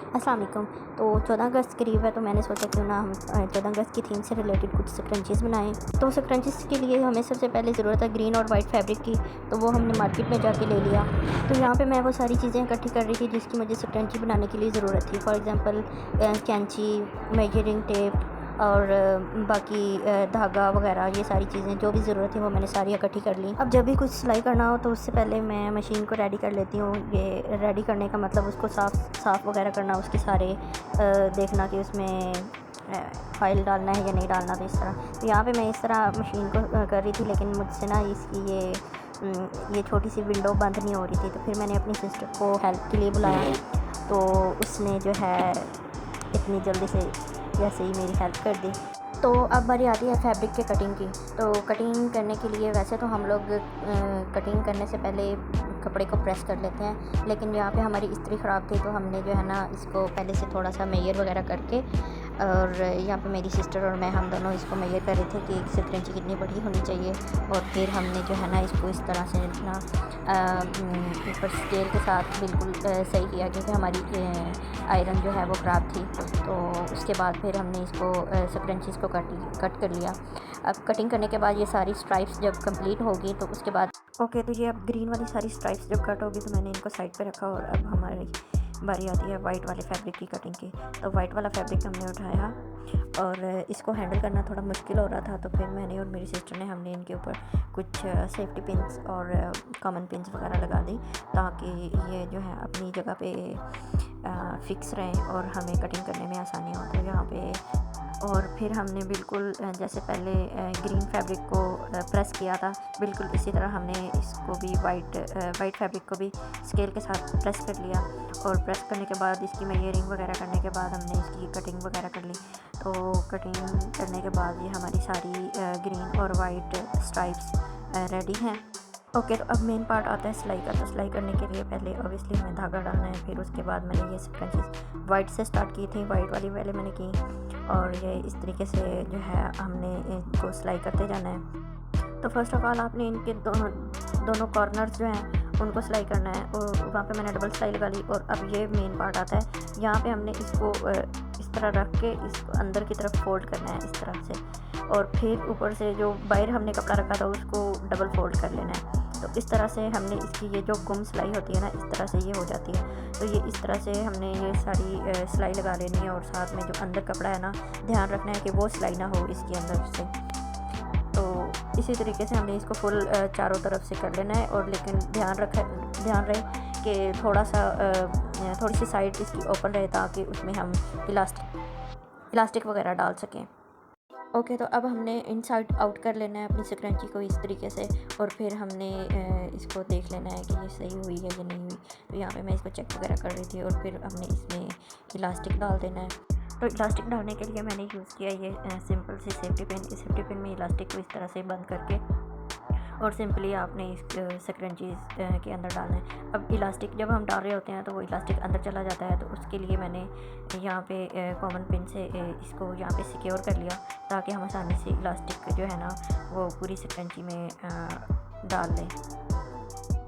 अस्सलाम वालेकुम। तो 14 अगस्त करीब है, तो मैंने सोचा क्यों ना हम 14 अगस्त की थीम से रिलेटेड कुछ स्क्रंचीज़ बनाएं। तो स्क्रंचीज़ के लिए हमें सबसे पहले ज़रूरत है ग्रीन और वाइट फैब्रिक की, तो वो हमने मार्केट में जाके ले लिया। तो यहाँ पे मैं वो सारी चीज़ें इकट्ठी कर रही थी जिसकी मुझे स्क्रंची बनाने के लिए ज़रूरत थी। फॉर एग्ज़ाम्पल कैंची, मेजरिंग टेप और बाकी धागा वगैरह, ये सारी चीज़ें जो भी ज़रूरत है वो मैंने सारी इकट्ठी कर ली। अब जब भी कुछ सिलाई करना हो तो उससे पहले मैं मशीन को रेडी कर लेती हूँ। ये रेडी करने का मतलब उसको साफ़ वगैरह करना, उसके सारे देखना कि उसमें ऑयल डालना है या नहीं डालना। तो इस तरह, तो यहाँ पे मैं इस तरह मशीन को कर रही थी, लेकिन मुझसे ना इसकी ये छोटी सी विंडो बंद नहीं हो रही थी। तो फिर मैंने अपनी सिस्टर को हेल्प के लिए बुलाया, तो उसने जो है इतनी जल्दी से जैसे ही मेरी हेल्प कर दी। तो अब बारी आती है फैब्रिक के कटिंग की। तो कटिंग करने के लिए वैसे तो हम लोग कटिंग करने से पहले कपड़े को प्रेस कर लेते हैं, लेकिन यहाँ पे हमारी इस्त्री ख़राब थी, तो हमने जो है ना इसको पहले से थोड़ा सा मेजर वगैरह करके, और यहाँ पे मेरी सिस्टर और मैं, हम दोनों इसको मेजर कर रहे थे कि स्क्रंची कितनी बड़ी होनी चाहिए। और फिर हमने जो है ना इसको इस तरह से ना ऊपर स्केल के साथ बिल्कुल सही किया, क्योंकि हमारी आयरन जो है वो ख़राब थी। तो उसके बाद फिर हमने इसको स्क्रंचीज़ को कट कर लिया। अब कटिंग करने के बाद ये सारी स्ट्राइप्स जब कंप्लीट होगी तो उसके बाद तो ये अब ग्रीन वाली सारी स्ट्राइप्स जब कट होगी तो मैंने इनको साइड पे रखा, और अब हमारी बारी आती है वाइट वाले फैब्रिक की कटिंग की। तो वाइट वाला फैब्रिक हमने उठाया और इसको हैंडल करना थोड़ा मुश्किल हो रहा था, तो फिर मैंने और मेरी सिस्टर ने हमने इनके ऊपर कुछ सेफ्टी पिन्स और कॉमन पिन्स वगैरह लगा दी, ताकि ये जो है अपनी जगह पे फिक्स रहें और हमें कटिंग करने में आसानी हो। तो यहाँ पे और फिर हमने बिल्कुल जैसे पहले ग्रीन फैब्रिक को प्रेस किया था, बिल्कुल इसी तरह हमने इसको भी वाइट फैब्रिक को भी स्केल के साथ प्रेस कर लिया। और प्रेस करने के बाद इसकी मेजरिंग वगैरह करने के बाद हमने इसकी कटिंग वगैरह कर ली। तो कटिंग करने के बाद ये हमारी सारी ग्रीन और वाइट स्ट्राइप्स रेडी हैं। तो अब मेन पार्ट आता है सिलाई का। तो सिलाई करने के लिए पहले ऑब्वियसली हमें धागा डालना है, फिर उसके बाद मैंने ये स्क्रंचीज़ वाइट से स्टार्ट की थी, वाइट वाली पहले मैंने की, और ये इस तरीके से जो है हमने इनको सिलाई करते जाना है। तो फर्स्ट ऑफ ऑल आपने इनके दोनों कॉर्नर्स जो हैं उनको सिलाई करना है, और वहाँ पे मैंने डबल सिलाई लगा ली। और अब ये मेन पार्ट आता है, यहाँ पे हमने इसको इस तरह रख के इसको अंदर की तरफ फोल्ड करना है इस तरह से, और फिर ऊपर से जो बाहर हमने कपड़ा रखा था उसको डबल फोल्ड कर लेना है। तो इस तरह से हमने इसकी ये जो गुम सिलाई होती है ना, इस तरह से ये हो जाती है। तो ये इस तरह से हमने ये सारी सिलाई लगा लेनी है, और साथ में जो अंदर कपड़ा है ना, ध्यान रखना है कि वो सिलाई ना हो इसके अंदर से। तो इसी तरीके से हमने इसको फुल चारों तरफ से कर लेना है, और लेकिन ध्यान रहे कि थोड़ी सी साइड इसकी ओपन रहे, ताकि उसमें हम इलास्टिक वगैरह डाल सकें। तो अब हमने इनसाइड आउट कर लेना है अपनी स्क्रंची को इस तरीके से, और फिर हमने इसको देख लेना है कि ये सही हुई है या नहीं हुई। तो यहाँ पे मैं इसको चेक वगैरह कर रही थी, और फिर हमने इसमें इलास्टिक डाल देना है। तो इलास्टिक डालने के लिए मैंने यूज़ किया ये सिंपल सी सेफ्टी पिन। इस सेफ्टी पिन में इलास्टिक को इस तरह से बंद करके, और सिंपली आपने इस स्क्रंचीज़ के अंदर डालना है। अब इलास्टिक जब हम डाल रहे होते हैं तो वो इलास्टिक अंदर चला जाता है, तो उसके लिए मैंने यहाँ पे कॉमन पिन से इसको यहाँ पे सिक्योर कर लिया, ताकि हम आसानी से इलास्टिक जो है ना वो पूरी स्क्रंची में डाल लें।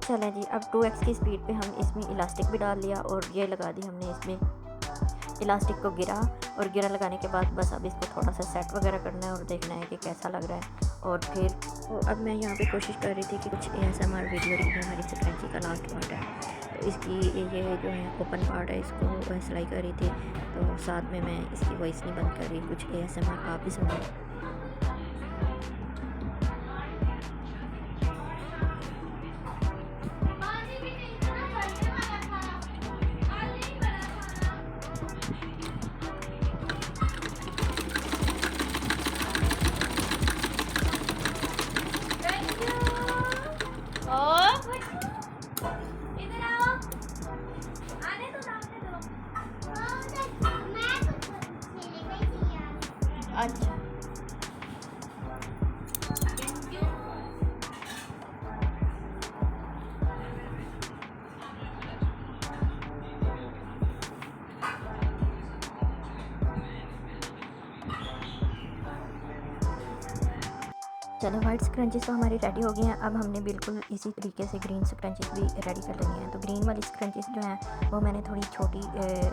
चलें जी, अब 2x की स्पीड पे हम इसमें इलास्टिक भी डाल लिया, और ये लगा दी हमने इसमें इलास्टिक को गिरा लगाने के बाद बस अब इसको थोड़ा सा सेट वगैरह करना है और देखना है कि कैसा लग रहा है। और फिर अब मैं यहाँ पे कोशिश कर रही थी कि कुछ ASMR वीडियो रही है। हमारी स्क्रंची का लास्ट पार्ट है, तो इसकी ये जो है ओपन पार्ट है, इसको सिलाई कर रही थी, तो साथ में मैं इसकी वॉइस नहीं बंद कर रही, कुछ ASMR आप भी सुनिए। अच्छा, चलो वाइट स्क्रंचेस तो हमारी रेडी हो गई हैं। अब हमने बिल्कुल इसी तरीके से ग्रीन स्क्रंचेस भी रेडी कर लेनी हैं। तो ग्रीन वाली स्क्रंचेस जो हैं वो मैंने थोड़ी छोटी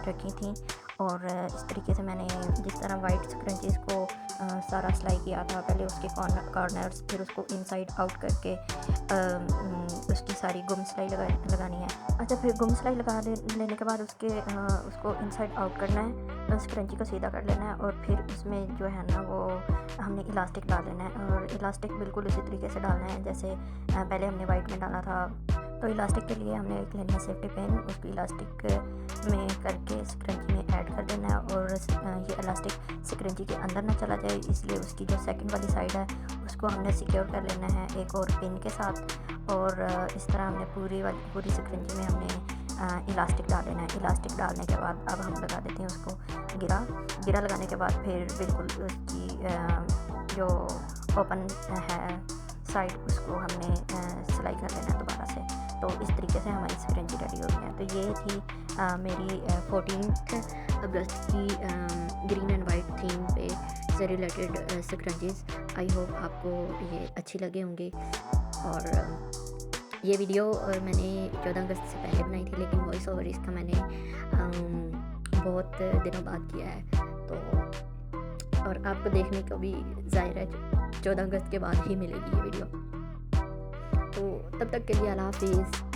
रखी थी और इस तरीके से मैंने जिस तरह वाइट स्क्रंचेस को सारा सिलाई किया था, पहले उसके कॉर्नर्स, फिर उसको इनसाइड आउट करके उसकी सारी गुम सिलाई लगानी है। अच्छा, फिर गुम सिलाई लेने के बाद उसको इनसाइड आउट करना है, स्क्रंची को सीधा कर लेना है और फिर उसमें जो है ना वो हमने इलास्टिक डाल लेना है और इलास्टिक बिल्कुल उसी तरीके से डालना है जैसे पहले हमने वाइट में डाला था। तो इलास्टिक के लिए हमने एक लेनी है सेफ्टी पिन, उसको इलास्टिक में करके स्क्रंची में ऐड कर देना है और ये इलास्टिक स्क्रंची के अंदर ना चला जाए, इसलिए उसकी जो सेकंड वाली साइड है उसको हमने सिक्योर कर लेना है एक और पिन के साथ। और इस तरह हमने पूरी स्क्रंची में हमने इलास्टिक डाल लेना है। इलास्टिक डालने के बाद अब हम लगा देते हैं उसको गिरा लगाने के बाद फिर बिल्कुल उसकी जो ओपन है साइड उसको हमने सिलाई कर लेना है दोबारा से। तो इस तरीके से हमारी स्क्रंची रेडी हो गई है। तो ये थी मेरी 14 अगस्त की ग्रीन एंड वाइट थीम पे से रिलेटेड स्क्रंचीज़। आई होप आपको ये अच्छी लगे होंगे। और ये वीडियो मैंने 14 अगस्त से पहले बनाई थी, लेकिन वॉइस ओवर इसका मैंने बहुत दिनों बाद किया है। तो और आपको देखने को भी ज़ाहिर है 14 अगस्त के बाद ही मिलेगी ये वीडियो। तो तब तक के लिए अल्लाह हाफिज़।